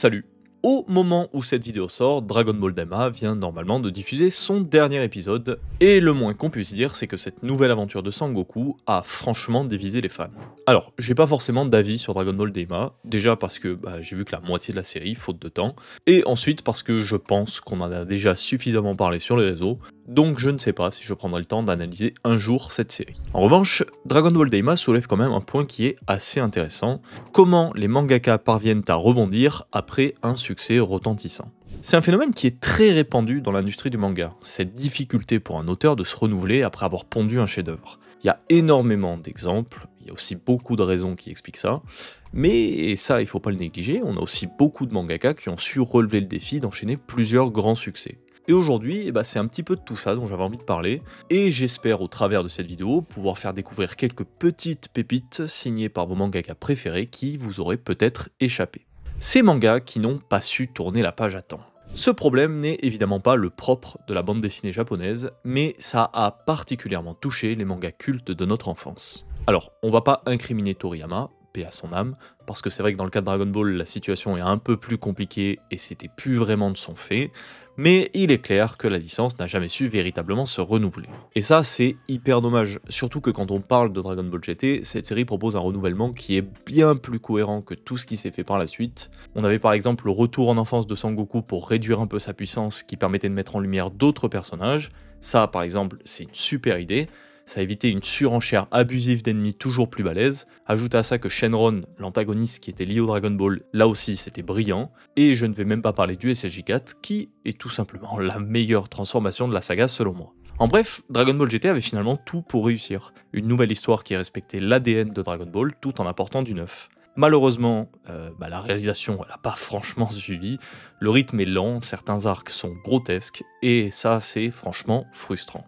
Salut! Au moment où cette vidéo sort, Dragon Ball Daima vient normalement de diffuser son dernier épisode, et le moins qu'on puisse dire, c'est que cette nouvelle aventure de Sangoku a franchement divisé les fans. Alors, j'ai pas forcément d'avis sur Dragon Ball Daima, déjà parce que j'ai vu que la moitié de la série, faute de temps, et ensuite parce que je pense qu'on en a déjà suffisamment parlé sur les réseaux, donc je ne sais pas si je prendrai le temps d'analyser un jour cette série. En revanche, Dragon Ball Daima soulève quand même un point qui est assez intéressant, comment les mangaka parviennent à rebondir après un succès retentissant. C'est un phénomène qui est très répandu dans l'industrie du manga, cette difficulté pour un auteur de se renouveler après avoir pondu un chef-d'œuvre. Il y a énormément d'exemples, il y a aussi beaucoup de raisons qui expliquent ça, mais et ça il faut pas le négliger, on a aussi beaucoup de mangaka qui ont su relever le défi d'enchaîner plusieurs grands succès. Et aujourd'hui, c'est un petit peu de tout ça dont j'avais envie de parler, et j'espère au travers de cette vidéo pouvoir faire découvrir quelques petites pépites signées par vos mangakas préférés qui vous auraient peut-être échappé. Ces mangas qui n'ont pas su tourner la page à temps. Ce problème n'est évidemment pas le propre de la bande dessinée japonaise, mais ça a particulièrement touché les mangas cultes de notre enfance. Alors, on va pas incriminer Toriyama, paix à son âme, parce que c'est vrai que dans le cas de Dragon Ball, la situation est un peu plus compliquée et c'était plus vraiment de son fait, mais il est clair que la licence n'a jamais su véritablement se renouveler. Et ça, c'est hyper dommage, surtout que quand on parle de Dragon Ball GT, cette série propose un renouvellement qui est bien plus cohérent que tout ce qui s'est fait par la suite. On avait par exemple le retour en enfance de Sangoku pour réduire un peu sa puissance, qui permettait de mettre en lumière d'autres personnages. Ça, par exemple, c'est une super idée. Ça a évité une surenchère abusive d'ennemis toujours plus balèzes. Ajoute à ça que Shenron, l'antagoniste qui était lié au Dragon Ball, là aussi c'était brillant. Et je ne vais même pas parler du SSJ4, qui est tout simplement la meilleure transformation de la saga selon moi. En bref, Dragon Ball GT avait finalement tout pour réussir. Une nouvelle histoire qui respectait l'ADN de Dragon Ball tout en apportant du neuf. Malheureusement, la réalisation n'a pas franchement suivi, le rythme est lent, certains arcs sont grotesques, et ça c'est franchement frustrant.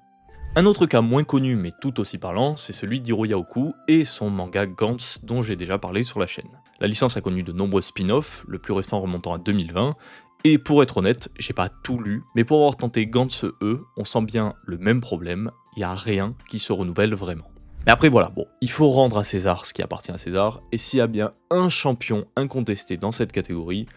Un autre cas moins connu mais tout aussi parlant, c'est celui d'Hiro Yaoku et son manga Gantz dont j'ai déjà parlé sur la chaîne. La licence a connu de nombreux spin-offs, le plus récent remontant à 2020, et pour être honnête, j'ai pas tout lu, mais pour avoir tenté Gantz E, on sent bien le même problème, il y a rien qui se renouvelle vraiment. Mais après voilà, bon, il faut rendre à César ce qui appartient à César, et s'il y a bien un champion incontesté dans cette catégorie,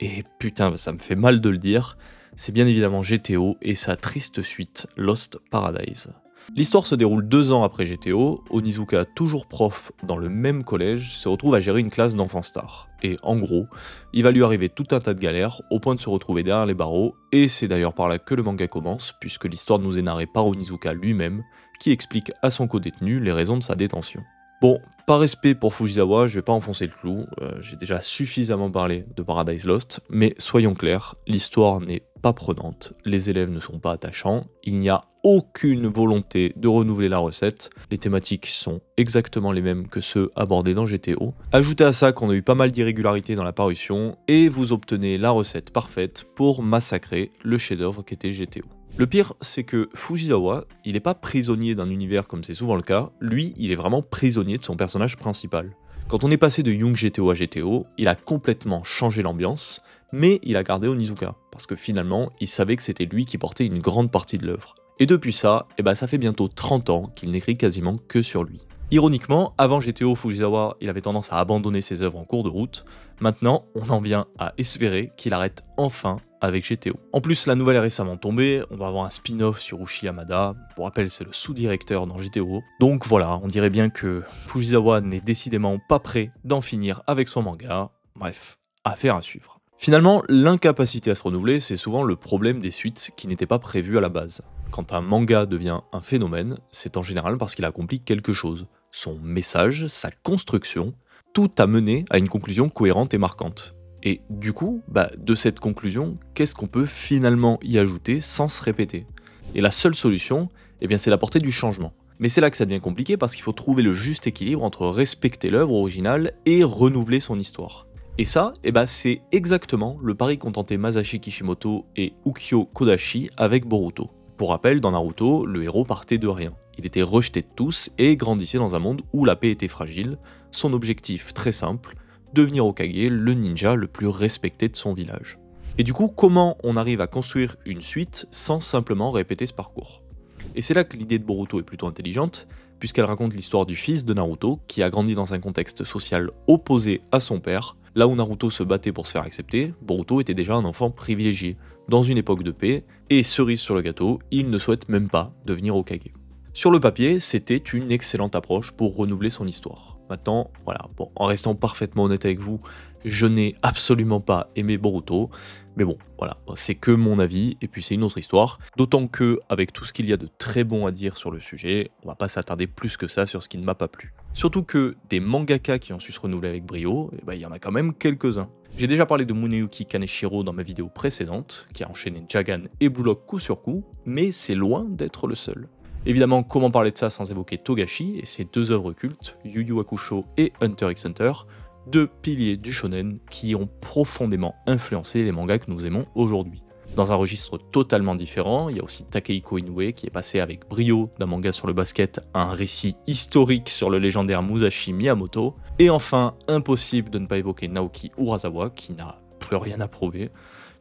et putain ça me fait mal de le dire, c'est bien évidemment GTO et sa triste suite, Lost Paradise. L'histoire se déroule 2 ans après GTO, Onizuka, toujours prof dans le même collège, se retrouve à gérer une classe d'enfants stars. Et en gros, il va lui arriver tout un tas de galères, au point de se retrouver derrière les barreaux, et c'est d'ailleurs par là que le manga commence, puisque l'histoire nous est narrée par Onizuka lui-même, qui explique à son co-détenu les raisons de sa détention. Bon, par respect pour Fujisawa, je vais pas enfoncer le clou, j'ai déjà suffisamment parlé de Paradise Lost, mais soyons clairs, l'histoire n'est pas prenante, les élèves ne sont pas attachants, il n'y a aucune volonté de renouveler la recette, les thématiques sont exactement les mêmes que ceux abordés dans GTO. Ajoutez à ça qu'on a eu pas mal d'irrégularités dans la parution, et vous obtenez la recette parfaite pour massacrer le chef-d'œuvre qu'était GTO. Le pire, c'est que Fujisawa, il n'est pas prisonnier d'un univers comme c'est souvent le cas, lui, il est vraiment prisonnier de son personnage principal. Quand on est passé de Young GTO à GTO, il a complètement changé l'ambiance, mais il a gardé Onizuka, parce que finalement, il savait que c'était lui qui portait une grande partie de l'œuvre. Et depuis ça, ça fait bientôt 30 ans qu'il n'écrit quasiment que sur lui. Ironiquement, avant GTO, Fujisawa, il avait tendance à abandonner ses œuvres en cours de route. Maintenant, on en vient à espérer qu'il arrête enfin avec GTO. En plus, la nouvelle est récemment tombée, on va avoir un spin-off sur Uchi Yamada, pour rappel c'est le sous-directeur dans GTO. Donc voilà, on dirait bien que Fujisawa n'est décidément pas prêt d'en finir avec son manga. Bref, affaire à suivre. Finalement, l'incapacité à se renouveler, c'est souvent le problème des suites qui n'étaient pas prévues à la base. Quand un manga devient un phénomène, c'est en général parce qu'il accomplit quelque chose. Son message, sa construction, tout a mené à une conclusion cohérente et marquante. Et du coup, de cette conclusion, qu'est-ce qu'on peut finalement y ajouter sans se répéter? Et la seule solution, c'est d'apporter du changement. Mais c'est là que ça devient compliqué parce qu'il faut trouver le juste équilibre entre respecter l'œuvre originale et renouveler son histoire. Et ça, c'est exactement le pari qu'ont tenté Masashi Kishimoto et Ukyo Kodashi avec Boruto. Pour rappel, dans Naruto, le héros partait de rien. Il était rejeté de tous et grandissait dans un monde où la paix était fragile. Son objectif très simple, devenir Hokage, le ninja le plus respecté de son village. Et du coup, comment on arrive à construire une suite sans simplement répéter ce parcours? Et c'est là que l'idée de Boruto est plutôt intelligente, puisqu'elle raconte l'histoire du fils de Naruto, qui a grandi dans un contexte social opposé à son père. Là où Naruto se battait pour se faire accepter, Boruto était déjà un enfant privilégié, dans une époque de paix, et cerise sur le gâteau, il ne souhaite même pas devenir Hokage. Sur le papier, c'était une excellente approche pour renouveler son histoire. Maintenant, voilà, bon, en restant parfaitement honnête avec vous, je n'ai absolument pas aimé Boruto, mais bon, voilà, c'est que mon avis, et puis c'est une autre histoire, d'autant que, avec tout ce qu'il y a de très bon à dire sur le sujet, on va pas s'attarder plus que ça sur ce qui ne m'a pas plu. Surtout que des mangaka qui ont su se renouveler avec brio, il y en a quand même quelques-uns. J'ai déjà parlé de Muneyuki Kaneshiro dans ma vidéo précédente, qui a enchaîné Jagan et Blue Lock coup sur coup, mais c'est loin d'être le seul. Évidemment, comment parler de ça sans évoquer Togashi et ses deux œuvres cultes, Yu Yu Hakusho et Hunter x Hunter, deux piliers du shonen qui ont profondément influencé les mangas que nous aimons aujourd'hui. Dans un registre totalement différent, il y a aussi Takehiko Inoue qui est passé avec brio d'un manga sur le basket à un récit historique sur le légendaire Musashi Miyamoto, et enfin, impossible de ne pas évoquer Naoki Urasawa qui n'a plus rien à prouver,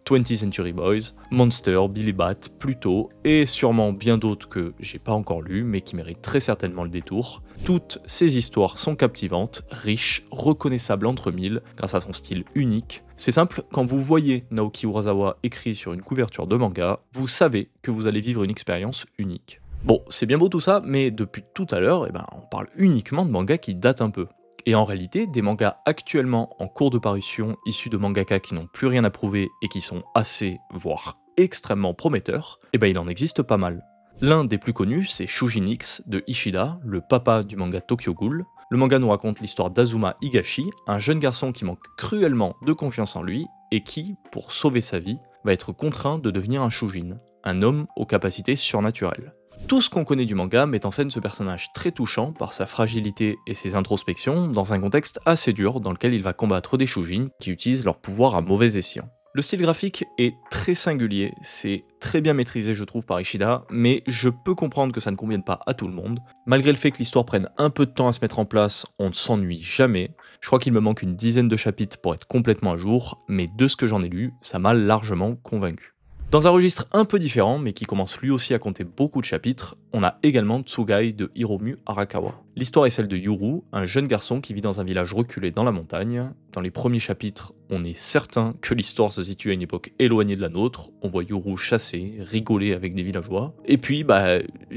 20th Century Boys, Monster, Billy Bat, Pluto, et sûrement bien d'autres que j'ai pas encore lus, mais qui méritent très certainement le détour. Toutes ces histoires sont captivantes, riches, reconnaissables entre mille, grâce à son style unique. C'est simple, quand vous voyez Naoki Urasawa écrit sur une couverture de manga, vous savez que vous allez vivre une expérience unique. Bon, c'est bien beau tout ça, mais depuis tout à l'heure, on parle uniquement de mangas qui datent un peu. Et en réalité, des mangas actuellement en cours de parution, issus de mangaka qui n'ont plus rien à prouver et qui sont assez, voire extrêmement prometteurs, il en existe pas mal. L'un des plus connus, c'est Shujin X de Ishida, le papa du manga Tokyo Ghoul. Le manga nous raconte l'histoire d'Azuma Higashi, un jeune garçon qui manque cruellement de confiance en lui et qui, pour sauver sa vie, va être contraint de devenir un Shujin, un homme aux capacités surnaturelles. Tout ce qu'on connaît du manga met en scène ce personnage très touchant par sa fragilité et ses introspections dans un contexte assez dur dans lequel il va combattre des Shujin qui utilisent leur pouvoir à mauvais escient. Le style graphique est très singulier, c'est très bien maîtrisé je trouve par Ishida, mais je peux comprendre que ça ne convienne pas à tout le monde. Malgré le fait que l'histoire prenne un peu de temps à se mettre en place, on ne s'ennuie jamais. Je crois qu'il me manque une dizaine de chapitres pour être complètement à jour, mais de ce que j'en ai lu, ça m'a largement convaincu. Dans un registre un peu différent, mais qui commence lui aussi à compter beaucoup de chapitres, on a également Tsugai de Hiromu Arakawa. L'histoire est celle de Yuru, un jeune garçon qui vit dans un village reculé dans la montagne. Dans les premiers chapitres, on est certain que l'histoire se situe à une époque éloignée de la nôtre. On voit Yuru chasser, rigoler avec des villageois. Et puis,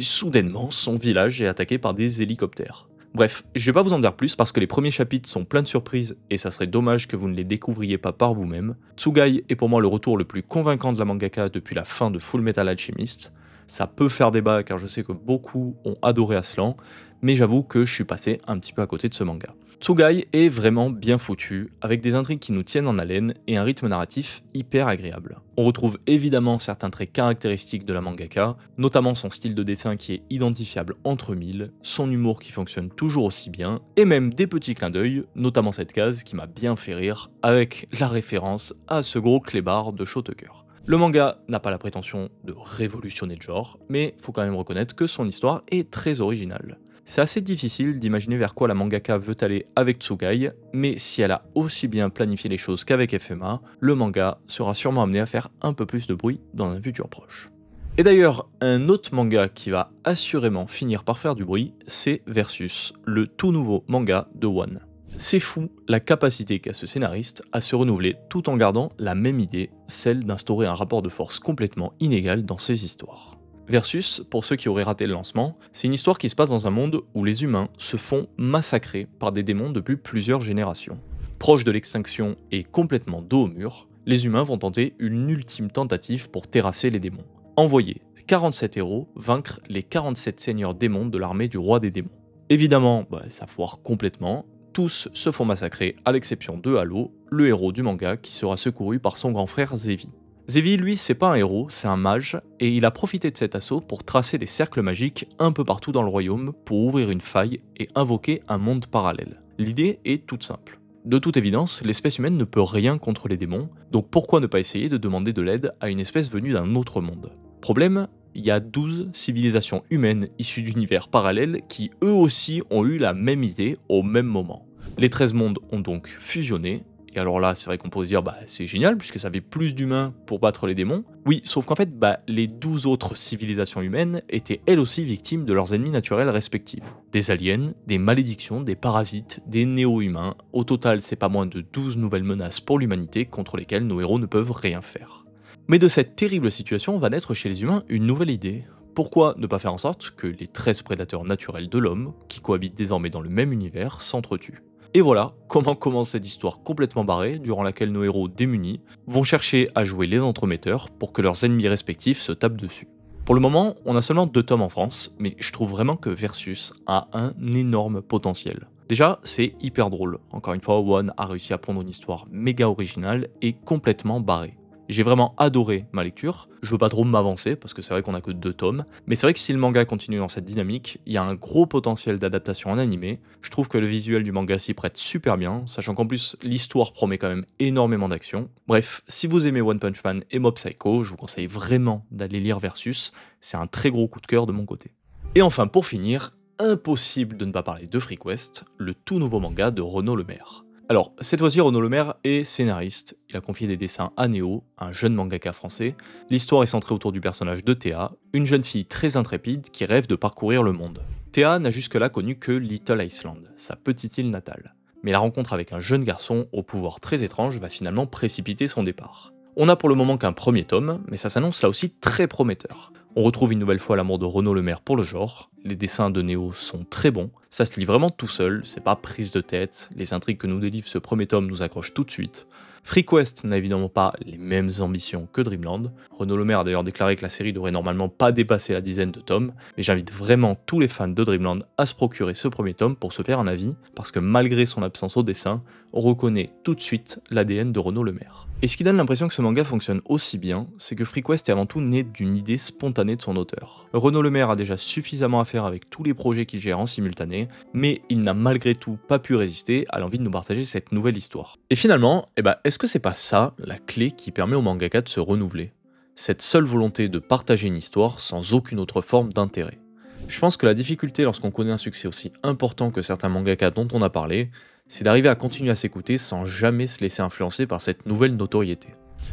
soudainement, son village est attaqué par des hélicoptères. Bref, je vais pas vous en dire plus parce que les premiers chapitres sont pleins de surprises et ça serait dommage que vous ne les découvriez pas par vous-même. Tsugai est pour moi le retour le plus convaincant de la mangaka depuis la fin de Full Metal Alchemist. Ça peut faire débat car je sais que beaucoup ont adoré Aslan, mais j'avoue que je suis passé un petit peu à côté de ce manga. Tsugai est vraiment bien foutu, avec des intrigues qui nous tiennent en haleine et un rythme narratif hyper agréable. On retrouve évidemment certains traits caractéristiques de la mangaka, notamment son style de dessin qui est identifiable entre mille, son humour qui fonctionne toujours aussi bien, et même des petits clins d'œil, notamment cette case qui m'a bien fait rire, avec la référence à ce gros clébard de Shotoker. Le manga n'a pas la prétention de révolutionner le genre, mais faut quand même reconnaître que son histoire est très originale. C'est assez difficile d'imaginer vers quoi la mangaka veut aller avec Tsugai, mais si elle a aussi bien planifié les choses qu'avec FMA, le manga sera sûrement amené à faire un peu plus de bruit dans un futur proche. Et d'ailleurs, un autre manga qui va assurément finir par faire du bruit, c'est Versus, le tout nouveau manga de One. C'est fou la capacité qu'a ce scénariste à se renouveler tout en gardant la même idée, celle d'instaurer un rapport de force complètement inégal dans ses histoires. Versus, pour ceux qui auraient raté le lancement, c'est une histoire qui se passe dans un monde où les humains se font massacrer par des démons depuis plusieurs générations. Proches de l'extinction et complètement dos au mur, les humains vont tenter une ultime tentative pour terrasser les démons. Envoyer 47 héros vaincre les 47 seigneurs démons de l'armée du roi des démons. Évidemment, ça foire complètement, tous se font massacrer à l'exception de Halo, le héros du manga qui sera secouru par son grand frère Zevi. Zevi, lui, c'est pas un héros, c'est un mage, et il a profité de cet assaut pour tracer des cercles magiques un peu partout dans le royaume pour ouvrir une faille et invoquer un monde parallèle. L'idée est toute simple. De toute évidence, l'espèce humaine ne peut rien contre les démons, donc pourquoi ne pas essayer de demander de l'aide à une espèce venue d'un autre monde? Problème, il y a 12 civilisations humaines issues d'univers parallèles qui eux aussi ont eu la même idée au même moment. Les 13 mondes ont donc fusionné, Et alors là, c'est vrai qu'on peut se dire, bah c'est génial, puisque ça fait plus d'humains pour battre les démons. Oui, sauf qu'en fait, les 12 autres civilisations humaines étaient elles aussi victimes de leurs ennemis naturels respectifs. Des aliens, des malédictions, des parasites, des néo-humains. Au total, c'est pas moins de 12 nouvelles menaces pour l'humanité contre lesquelles nos héros ne peuvent rien faire. Mais de cette terrible situation va naître chez les humains une nouvelle idée. Pourquoi ne pas faire en sorte que les 13 prédateurs naturels de l'homme, qui cohabitent désormais dans le même univers, s'entretuent? Et voilà comment commence cette histoire complètement barrée, durant laquelle nos héros démunis vont chercher à jouer les entremetteurs pour que leurs ennemis respectifs se tapent dessus. Pour le moment, on a seulement 2 tomes en France, mais je trouve vraiment que Versus a un énorme potentiel. Déjà, c'est hyper drôle. Encore une fois, One a réussi à pondre une histoire méga originale et complètement barrée. J'ai vraiment adoré ma lecture, je veux pas trop m'avancer parce que c'est vrai qu'on a que 2 tomes, mais c'est vrai que si le manga continue dans cette dynamique, il y a un gros potentiel d'adaptation en animé, je trouve que le visuel du manga s'y prête super bien, sachant qu'en plus l'histoire promet quand même énormément d'action. Bref, si vous aimez One Punch Man et Mob Psycho, je vous conseille vraiment d'aller lire Versus, c'est un très gros coup de cœur de mon côté. Et enfin pour finir, impossible de ne pas parler de FreeQuest, le tout nouveau manga de Renaud Lemaire. Alors, cette fois-ci, Renaud Lemaire est scénariste. Il a confié des dessins à Néo, un jeune mangaka français. L'histoire est centrée autour du personnage de Théa, une jeune fille très intrépide qui rêve de parcourir le monde. Théa n'a jusque-là connu que Little Iceland, sa petite île natale. Mais la rencontre avec un jeune garçon au pouvoir très étrange va finalement précipiter son départ. On a pour le moment qu'un premier tome, mais ça s'annonce là aussi très prometteur. On retrouve une nouvelle fois l'amour de Renaud Lemaire pour le genre, les dessins de Néo sont très bons, ça se lit vraiment tout seul, c'est pas prise de tête, les intrigues que nous délivre ce premier tome nous accrochent tout de suite. FreeQuest n'a évidemment pas les mêmes ambitions que Dreamland. Renaud Lemaire a d'ailleurs déclaré que la série devrait normalement pas dépasser la dizaine de tomes, mais j'invite vraiment tous les fans de Dreamland à se procurer ce premier tome pour se faire un avis, parce que malgré son absence au dessin, on reconnaît tout de suite l'ADN de Renaud Lemaire. Et ce qui donne l'impression que ce manga fonctionne aussi bien, c'est que FreeQuest est avant tout né d'une idée spontanée de son auteur. Renaud Lemaire a déjà suffisamment à faire avec tous les projets qu'il gère en simultané, mais il n'a malgré tout pas pu résister à l'envie de nous partager cette nouvelle histoire. Et finalement, est-ce que c'est pas ça la clé qui permet au mangaka de se renouveler? Cette seule volonté de partager une histoire sans aucune autre forme d'intérêt. Je pense que la difficulté lorsqu'on connaît un succès aussi important que certains mangaka dont on a parlé, c'est d'arriver à continuer à s'écouter sans jamais se laisser influencer par cette nouvelle notoriété.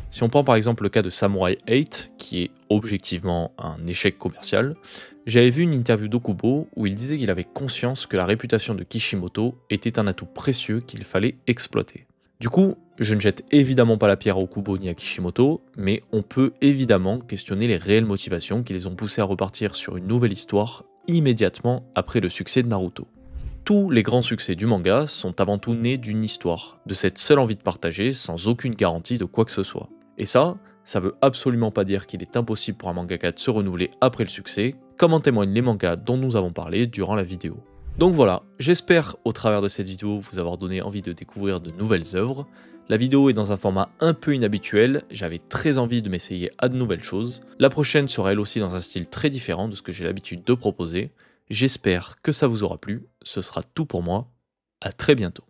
Si on prend par exemple le cas de Samurai 8, qui est objectivement un échec commercial, j'avais vu une interview d'Okubo où il disait qu'il avait conscience que la réputation de Kishimoto était un atout précieux qu'il fallait exploiter. Du coup, je ne jette évidemment pas la pierre à Okubo ni à Kishimoto, mais on peut évidemment questionner les réelles motivations qui les ont poussés à repartir sur une nouvelle histoire immédiatement après le succès de Naruto. Tous les grands succès du manga sont avant tout nés d'une histoire, de cette seule envie de partager sans aucune garantie de quoi que ce soit. Et ça veut absolument pas dire qu'il est impossible pour un mangaka de se renouveler après le succès, comme en témoignent les mangas dont nous avons parlé durant la vidéo. Donc voilà, j'espère au travers de cette vidéo vous avoir donné envie de découvrir de nouvelles œuvres. La vidéo est dans un format un peu inhabituel, j'avais très envie de m'essayer à de nouvelles choses. La prochaine sera elle aussi dans un style très différent de ce que j'ai l'habitude de proposer. J'espère que ça vous aura plu, ce sera tout pour moi, à très bientôt.